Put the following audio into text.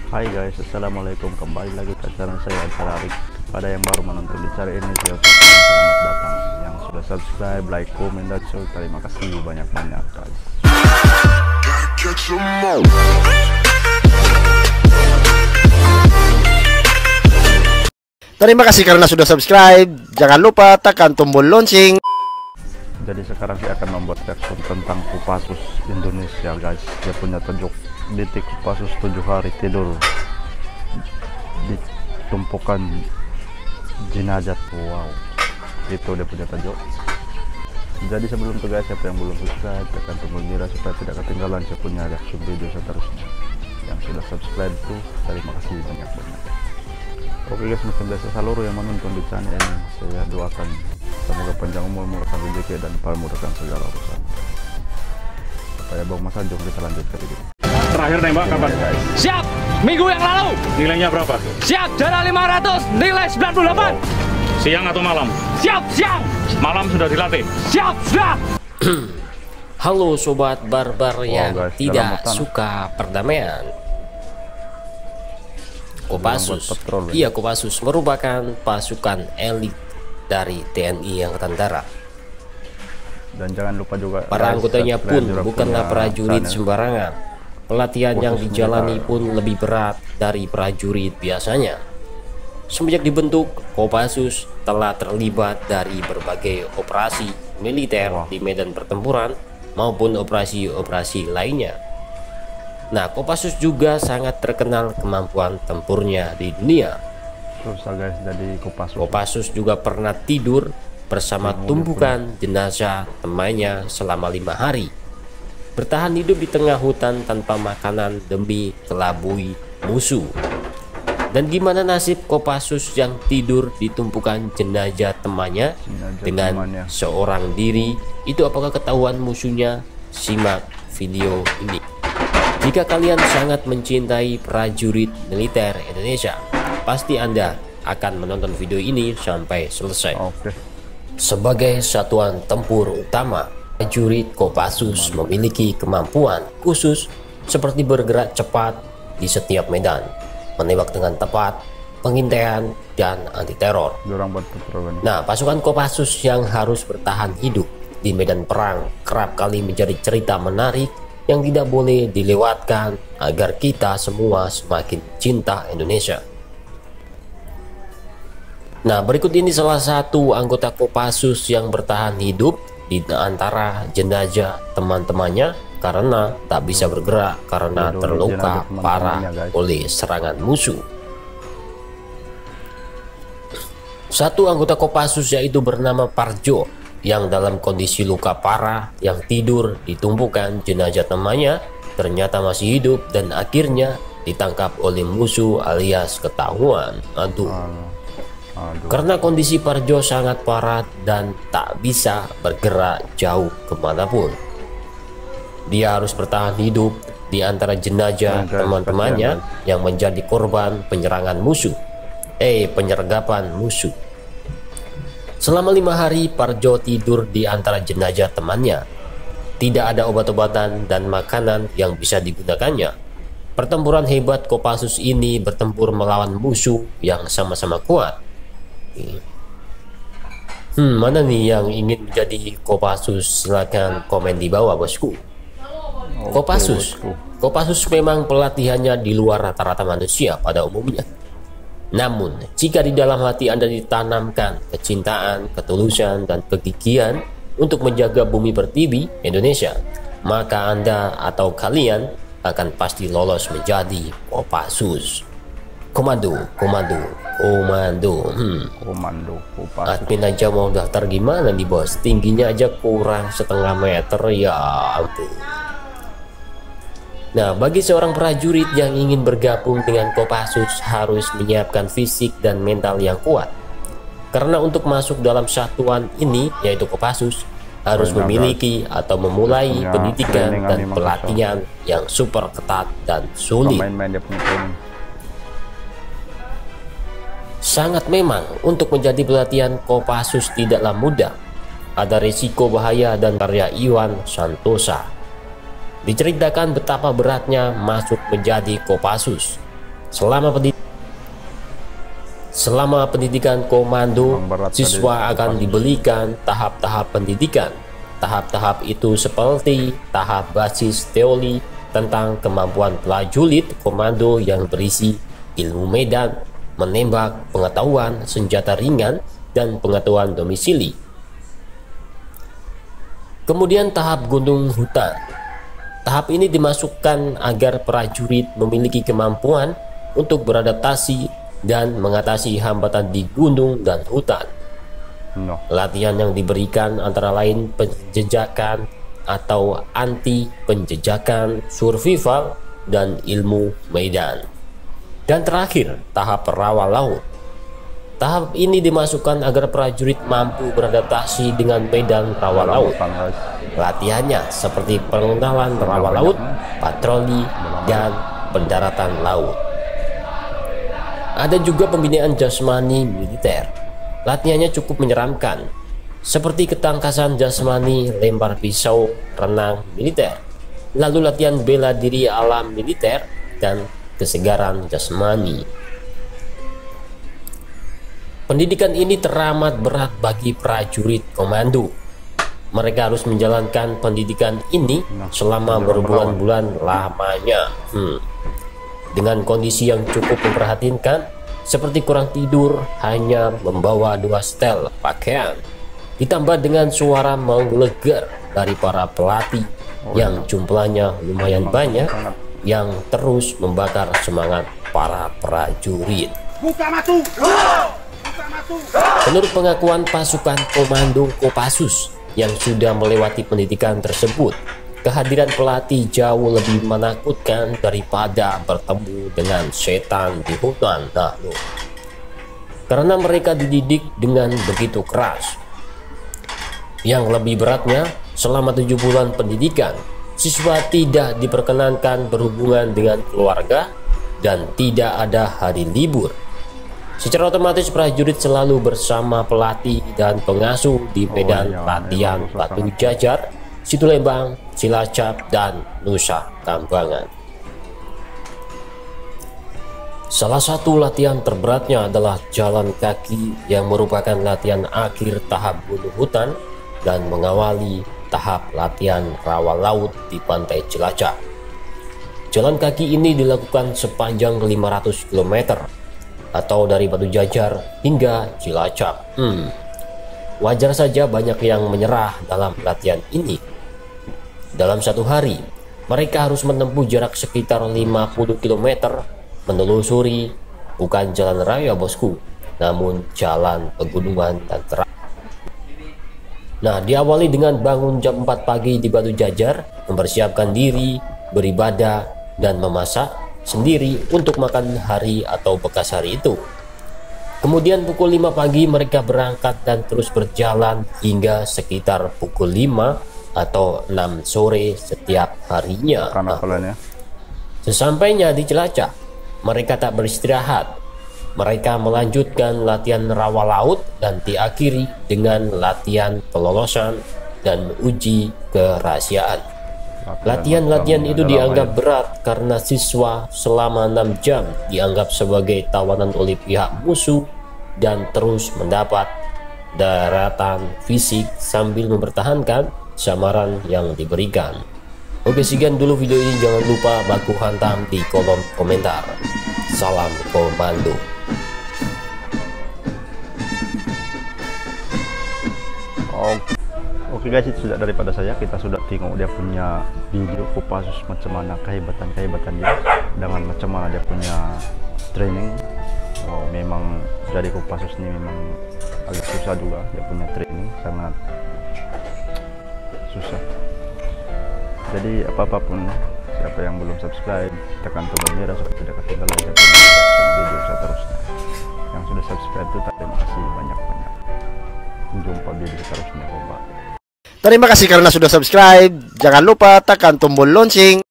Hai guys, assalamualaikum, kembali lagi ke channel saya Acara Arik. Pada yang baru menonton di channel ini, saya ucapkan selamat datang. Yang sudah subscribe, like, komen, dan share, terima kasih banyak-banyak guys. Terima kasih karena sudah subscribe. Jangan lupa tekan tombol lonceng. Jadi sekarang saya akan membuat reaction tentang Kopassus Indonesia guys. Dia punya tajuk detik Kopassus 7 hari tidur di tumpukan jenazah. Wow, itu dia punya tajuk. Jadi sebelum itu guys, siapa yang belum subscribe, tekan tombol merah supaya tidak ketinggalan saya punya reaction video seterusnya. Yang sudah subscribe tuh terima kasih banyak-banyak. Oke guys, macam biasa seluruh yang menonton di channel ini, saya doakan semoga panjang umur, murahkan rezeki, dan mudahkan segala urusan. Supaya Bang Mas Anjung bisa lanjut ke video. Terakhir nembak kapan? Guys. Siap, minggu yang lalu. Nilainya berapa? Siap, darah 500, nilai 98. Siang atau malam? Siap, siang. Malam sudah dilatih? Siap, sudah. Halo sobat barbar yang guys, tidak dalam suka perdamaian. Kopassus, Patrol, iya Kopassus merupakan pasukan elit dari TNI Angkatan Darat. Dan jangan lupa juga Para guys, anggotanya pun subscribe juga bukanlah punya prajurit channel. sembarangan. Pelatihan yang Khusus dijalani militer. pun lebih berat dari prajurit biasanya. Semenjak dibentuk, Kopassus telah terlibat dari berbagai operasi militer di medan pertempuran maupun operasi-operasi lainnya. Nah, Kopassus juga sangat terkenal kemampuan tempurnya di dunia. Susah guys jadi Kopassus. Kopassus juga pernah tidur bersama tumpukan jenazah temannya selama 5 hari. Bertahan hidup di tengah hutan tanpa makanan demi kelabui musuh. Dan gimana nasib Kopassus yang tidur di tumpukan jenazah temannya dengan seorang diri? Itu apakah ketahuan musuhnya? Simak video ini. Jika kalian sangat mencintai prajurit militer Indonesia, pasti Anda akan menonton video ini sampai selesai. Oke. Sebagai satuan tempur utama, prajurit Kopassus memiliki kemampuan khusus seperti bergerak cepat di setiap medan, menembak dengan tepat, pengintaian, dan anti teror. Dorang buat patrol. Nah, pasukan Kopassus yang harus bertahan hidup di medan perang kerap kali menjadi cerita menarik yang tidak boleh dilewatkan agar kita semua semakin cinta Indonesia. Nah, berikut ini salah satu anggota Kopassus yang bertahan hidup di antara jenazah teman-temannya karena tak bisa bergerak karena terluka parah oleh serangan musuh. Satu anggota Kopassus yaitu bernama Parjo yang dalam kondisi luka parah yang tidur di tumpukan jenazah temannya ternyata masih hidup dan akhirnya ditangkap oleh musuh alias ketahuan. Aduh. Karena kondisi Parjo sangat parah dan tak bisa bergerak jauh kemanapun, dia harus bertahan hidup di antara jenazah teman-temannya yang menjadi korban penyerangan musuh. Penyergapan musuh. Selama 5 hari Parjo tidur di antara jenazah temannya. Tidak ada obat-obatan dan makanan yang bisa digunakannya. Pertempuran hebat Kopassus ini bertempur melawan musuh yang sama-sama kuat. Mana nih yang ingin menjadi Kopassus? Silahkan komen di bawah bosku. Kopassus memang pelatihannya di luar rata-rata manusia pada umumnya. Namun, jika di dalam hati Anda ditanamkan kecintaan, ketulusan, dan kegigihan untuk menjaga bumi pertiwi Indonesia, maka Anda atau kalian akan pasti lolos menjadi Kopassus. Komando Kopassus. Admin aja mau daftar gimana nih bos? Tingginya aja kurang setengah meter, ya ampun. Nah, bagi seorang prajurit yang ingin bergabung dengan Kopassus harus menyiapkan fisik dan mental yang kuat. Karena untuk masuk dalam satuan ini, yaitu Kopassus, harus memiliki atau memulai pendidikan dan pelatihan yang super ketat dan sulit. Sangat memang untuk menjadi pelatihan Kopassus tidaklah mudah. Ada risiko bahaya dan karya Iwan Santosa. Diceritakan betapa beratnya masuk menjadi Kopassus. Selama pendidikan komando, siswa akan diberikan tahap-tahap pendidikan. Tahap-tahap itu seperti tahap basis teori tentang kemampuan prajurit komando yang berisi ilmu medan, menembak, pengetahuan senjata ringan, dan pengetahuan domisili. Kemudian tahap gunung hutan. Tahap ini dimasukkan agar prajurit memiliki kemampuan untuk beradaptasi dan mengatasi hambatan di gunung dan hutan. Latihan yang diberikan antara lain penjejakan atau anti penjejakan, survival, dan ilmu medan. Dan terakhir, tahap rawa laut. Tahap ini dimasukkan agar prajurit mampu beradaptasi dengan medan rawa laut. Latihannya seperti pengenalan rawa laut, patroli, dan pendaratan laut. Ada juga pembinaan jasmani militer. Latihannya cukup menyeramkan, seperti ketangkasan jasmani, lempar pisau, renang militer, lalu latihan bela diri alam militer, dan kesegaran jasmani. Pendidikan ini teramat berat bagi prajurit komando. Mereka harus menjalankan pendidikan ini selama berbulan-bulan lamanya. Dengan kondisi yang cukup memprihatinkan, seperti kurang tidur, hanya membawa 2 setel pakaian, ditambah dengan suara menggelegar dari para pelatih yang jumlahnya lumayan banyak, yang terus membakar semangat para prajurit. Menurut pengakuan pasukan komando Kopassus yang sudah melewati pendidikan tersebut, kehadiran pelatih jauh lebih menakutkan daripada bertemu dengan setan di hutan dahulu, karena mereka dididik dengan begitu keras. Yang lebih beratnya, selama 7 bulan pendidikan, siswa tidak diperkenankan berhubungan dengan keluarga dan tidak ada hari libur. Secara otomatis prajurit selalu bersama pelatih dan pengasuh di medan latihan Batu Jajar, Situlembang, Cilacap, dan Nusa Kambangan. Salah satu latihan terberatnya adalah jalan kaki yang merupakan latihan akhir tahap gunung hutan dan mengawali tahap latihan rawa laut di pantai Cilacap. Jalan kaki ini dilakukan sepanjang 500 km atau dari Batu Jajar hingga Cilacap. Wajar saja banyak yang menyerah dalam latihan ini. Dalam satu hari, mereka harus menempuh jarak sekitar 50 km menelusuri bukan jalan raya bosku, namun jalan pegunungan dan terang. Nah, diawali dengan bangun jam 4 pagi di Batu Jajar, mempersiapkan diri, beribadah, dan memasak sendiri untuk makan hari atau bekas hari itu. Kemudian pukul 5 pagi mereka berangkat dan terus berjalan hingga sekitar pukul 5 atau 6 sore setiap harinya. Sesampainya di Cilacap, mereka tak beristirahat. Mereka melanjutkan latihan rawa laut dan diakhiri dengan latihan pelolosan dan uji kerahasiaan. Latihan-latihan itu dianggap berat karena siswa selama 6 jam dianggap sebagai tawanan oleh pihak musuh dan terus mendapat daratan fisik sambil mempertahankan samaran yang diberikan. Oke, sekian dulu video ini. Jangan lupa baku hantam di kolom komentar. Salam komando. Oke guys, itu sudah daripada saya. Kita sudah tengok dia punya video Kopassus macam mana kehebatan dia, dengan macam mana dia punya training. Memang jadi Kopassus ini memang agak susah juga, dia punya training sangat susah. Jadi apapun, siapa yang belum subscribe, tekan tombol merah supaya tidak ketinggalan video seterusnya. Yang sudah subscribe itu terima kasih banyak-banyak. Jumpa video seterusnya. Terima kasih karena sudah subscribe. Jangan lupa tekan tombol lonceng.